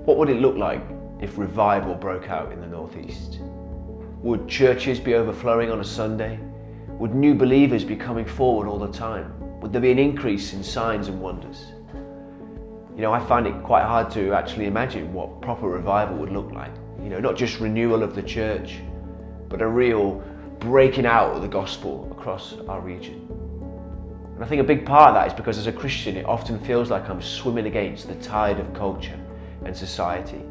What would it look like if revival broke out in the Northeast? Would churches be overflowing on a Sunday? Would new believers be coming forward all the time? Would there be an increase in signs and wonders? I find it quite hard to actually imagine what proper revival would look like. Not just renewal of the church, but a real breaking out of the gospel across our region. And I think a big part of that is because as a Christian, it often feels like I'm swimming against the tide of culture and society.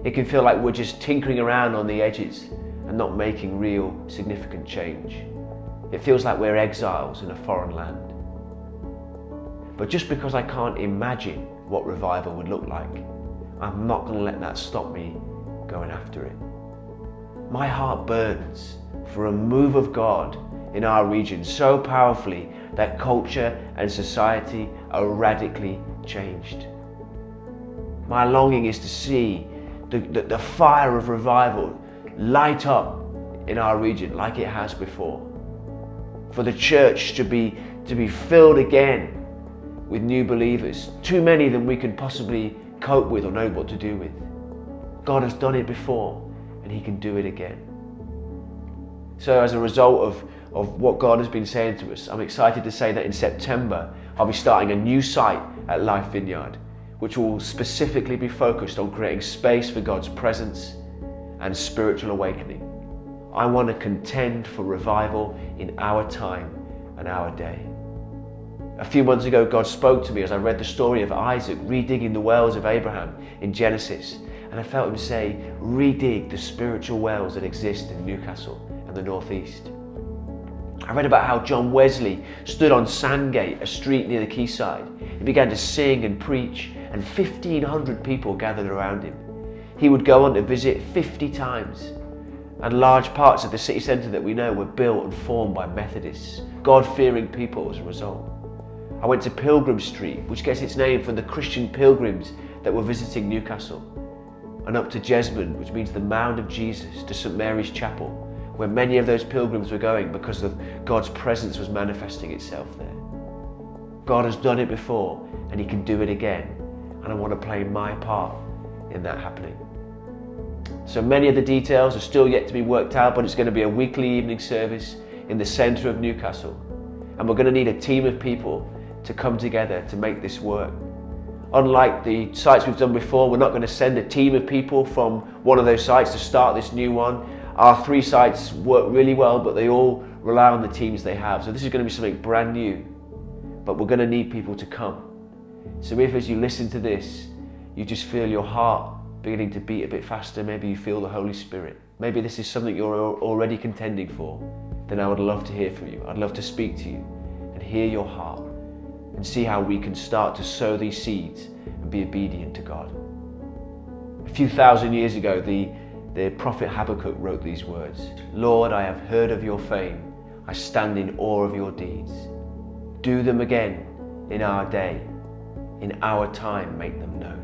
It can feel like we're just tinkering around on the edges and not making real significant change. It feels like we're exiles in a foreign land. But just because I can't imagine what revival would look like, I'm not going to let that stop me going after it. My heart burns for a move of God in our region so powerfully that culture and society are radically changed. My longing is to see the fire of revival light up in our region like it has before. For the church to be filled again with new believers, too many than we can possibly cope with or know what to do with. God has done it before and He can do it again. So as a result of what God has been saying to us, I'm excited to say that in September I'll be starting a new site at Life Vineyard, which will specifically be focused on creating space for God's presence and spiritual awakening. I want to contend for revival in our time and our day. A few months ago, God spoke to me as I read the story of Isaac redigging the wells of Abraham in Genesis, and I felt Him say, redig the spiritual wells that exist in Newcastle and the Northeast. I read about how John Wesley stood on Sandgate, a street near the quayside. He began to sing and preach, and 1,500 people gathered around him. He would go on to visit 50 times, and large parts of the city centre that we know were built and formed by Methodists, God-fearing people as a result. I went to Pilgrim Street, which gets its name from the Christian pilgrims that were visiting Newcastle, and up to Jesmond, which means the Mound of Jesus, to St Mary's Chapel, where many of those pilgrims were going because of God's presence was manifesting itself there. God has done it before and He can do it again, and I want to play my part in that happening. So many of the details are still yet to be worked out, but it's going to be a weekly evening service in the centre of Newcastle, and we're going to need a team of people to come together to make this work. Unlike the sites we've done before, we're not going to send a team of people from one of those sites to start this new one. Our 3 sites work really well, but they all rely on the teams they have. So this is going to be something brand new, but we're going to need people to come. So if as you listen to this, you just feel your heart beginning to beat a bit faster, maybe you feel the Holy Spirit, maybe this is something you're already contending for, then I would love to hear from you. I'd love to speak to you and hear your heart and see how we can start to sow these seeds and be obedient to God. A few thousand years ago, the prophet Habakkuk wrote these words, "Lord, I have heard of your fame. I stand in awe of your deeds. Do them again in our day. In our time, make them known."